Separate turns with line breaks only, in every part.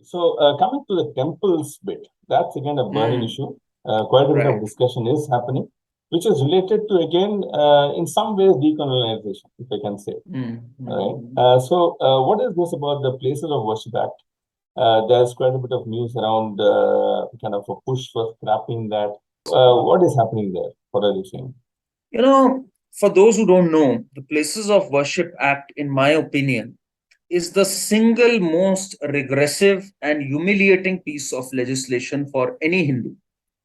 So, coming to the temples bit, that's again a burning
Mm,
issue. Quite a bit of
right.
discussion is happening, which is related to, again, in some ways, decolonization, if I can say. Right. What is this about the Places of Worship Act? There's quite a bit of news around kind of a push for scrapping that. What is happening there? What are you saying?
You know, for those who don't know, the Places of Worship Act, in my opinion, is the single most regressive and humiliating piece of legislation for any Hindu.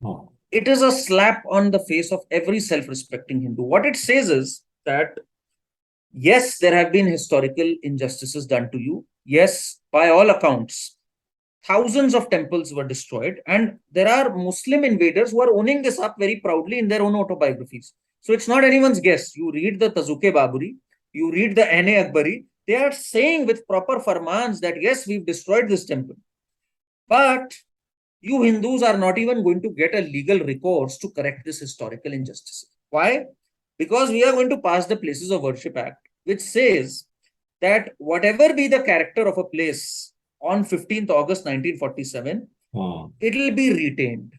Hmm.
It is a slap on the face of every self respecting Hindu. What it says is that, yes, there have been historical injustices done to you. Yes, by all accounts, thousands of temples were destroyed, and there are Muslim invaders who are owning this up very proudly in their own autobiographies. So it's not anyone's guess. You read the Tazuke Baburi, you read the N.A. Akbari, they are saying with proper farmans that yes, we've destroyed this temple. But you Hindus are not even going to get a legal recourse to correct this historical injustice. Why? Because we are going to pass the Places of Worship Act, which says that whatever be the character of a place on 15th August 1947,
Hmm.
it will be retained.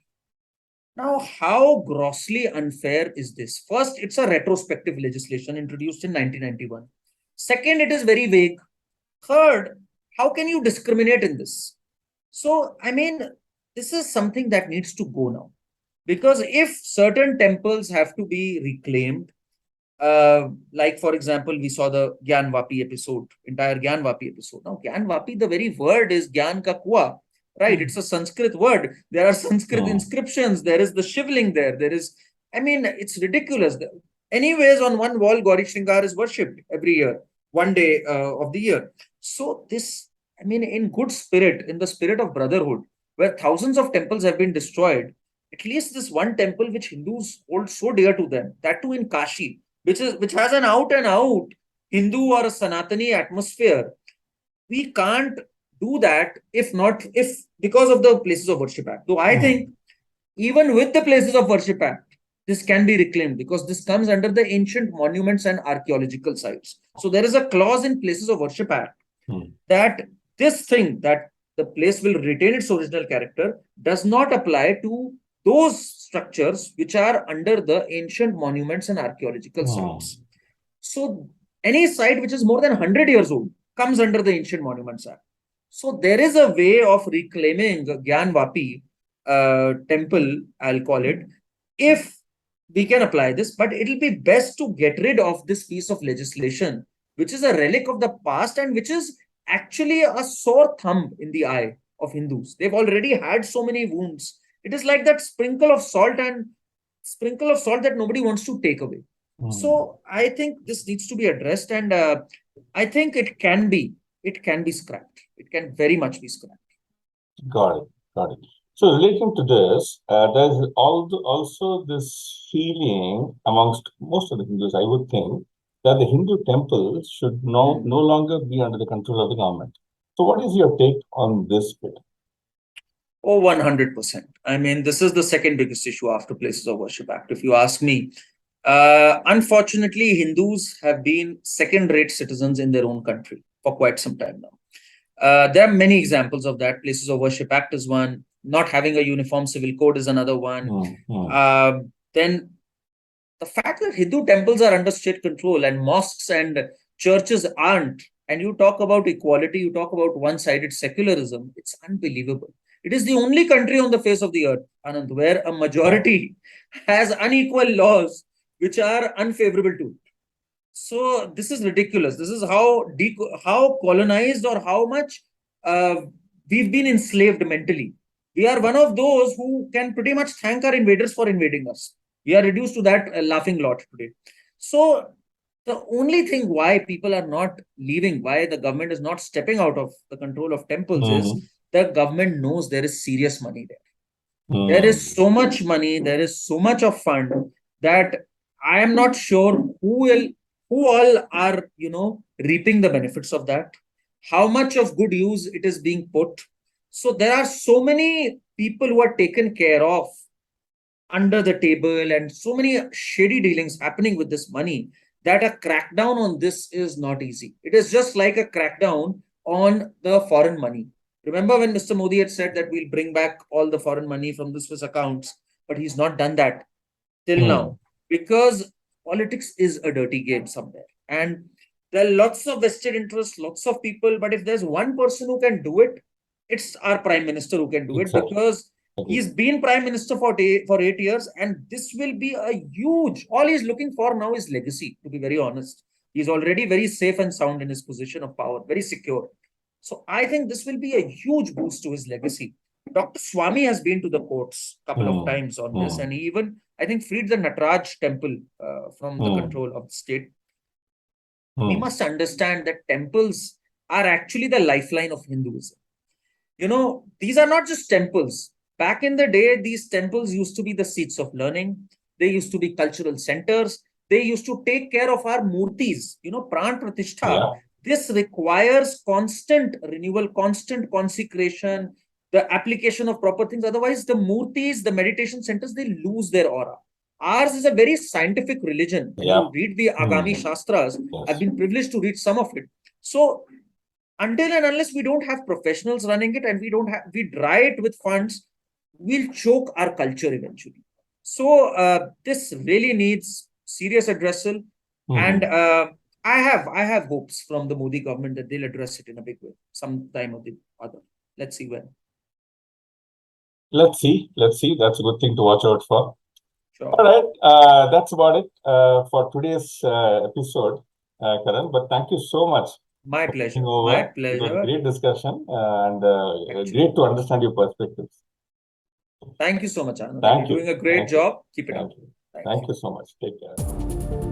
Now, how grossly unfair is this? First, it's a retrospective legislation introduced in 1991. Second, it is very vague. Third, how can you discriminate in this? So, I mean, this is something that needs to go now. Because if certain temples have to be reclaimed, like for example, we saw the Gyan Vapi episode, entire Gyan Vapi episode. Now, Gyan Vapi, the very word is Gyan Ka Kua, right? It's a Sanskrit word. There are Sanskrit
Hmm.
inscriptions. There is the shivling there. There is, I mean, it's ridiculous. Anyways, on one wall, Gauri Shringar is worshipped every year, one day of the year. So, this, I mean, in good spirit, in the spirit of brotherhood, where thousands of temples have been destroyed, at least this one temple which Hindus hold so dear to them, that too in Kashi, which has an out and out Hindu or a Sanatani atmosphere. We can't do that if not if because of the Places of Worship Act. So I
Hmm.
think even with the Places of Worship Act, this can be reclaimed because this comes under the ancient monuments and archaeological sites. So there is a clause in Places of Worship Act
Hmm.
that this thing that the place will retain its original character does not apply to those structures which are under the ancient monuments and archaeological
Hmm.
sites. So any site which is more than 100 years old comes under the Ancient Monuments Act. So there is a way of reclaiming Gyan Vapi temple, I'll call it, if we can apply this, but it'll be best to get rid of this piece of legislation, which is a relic of the past and which is actually a sore thumb in the eye of Hindus. They've already had so many wounds. It is like that sprinkle of salt that nobody wants to take away.
Hmm.
So I think this needs to be addressed, and I think it can be scrapped. It can very much be scrapped.
Got it. Got it. So relating to this, there's also this feeling amongst most of the Hindus, I would think, that the Hindu temples should no
Hmm.
longer be under the control of the government. So what is your take on this bit?
Oh, 100%. I mean, this is the second biggest issue after Places of Worship Act, if you ask me. Unfortunately, Hindus have been second-rate citizens in their own country for quite some time now. There are many examples of that. Places of Worship Act is one. Not having a uniform civil code is another one.
Hmm. Hmm.
Then the fact that Hindu temples are under state control and mosques and churches aren't, and you talk about equality, you talk about one sided secularism, it's unbelievable. It is the only country on the face of the earth, Anand, where a majority has unequal laws which are unfavorable to it. So this is ridiculous. This is how colonized or how much uh, we've been enslaved mentally. We are one of those who can pretty much thank our invaders for invading us. We are reduced to that laughing lot today. So the only thing why people are not leaving, why the government is not stepping out of the control of temples is
Hmm.
the government knows there is serious money there. There
Hmm.
is so much money, there is so much of fund that I am not sure who all are, reaping the benefits of that, how much of good use it is being put. So there are so many people who are taken care of under the table and so many shady dealings happening with this money that a crackdown on this is not easy. It is just like a crackdown on the foreign money. Remember when Mr. Modi had said that we'll bring back all the foreign money from the Swiss accounts, but he's not done that till now, because politics is a dirty game somewhere. And there are lots of vested interests, lots of people, but if there's one person who can do it, it's our prime minister who can do it, because he's been prime minister for 8 years, and this will be a huge, all he's looking for now is legacy, to be very honest. He's already very safe and sound in his position of power, very secure. So I think this will be a huge boost to his legacy. Dr. Swami has been to the courts a couple of times on this, and he even, I think, freed the Nataraj temple from the control of the state. We must understand that temples are actually the lifeline of Hinduism. You know, these are not just temples. Back in the day, these temples used to be the seats of learning. They used to be cultural centers. They used to take care of our murtis, you know, pran pratishtha. Yeah. This requires constant renewal, constant consecration, the application of proper things. Otherwise, the murtis, the meditation centers, they lose their aura. Ours is a very scientific religion. When you read the Agami Shastras, I've been privileged to read some of it. So until and unless we don't have professionals running it and we dry it with funds, we'll choke our culture eventually. So this really needs serious addressal. And I have hopes from the Modi government that they'll address it in a big way sometime or the other. Let's see when.
Let's see. That's a good thing to watch out for. Sure. All right. That's about it for today's episode, Karan. But thank you so much.
My pleasure. My pleasure.
It was a great discussion and great to understand your perspectives.
Thank you so much, Anand. You're doing a great job. Keep it up.
Thank you so much. Take care.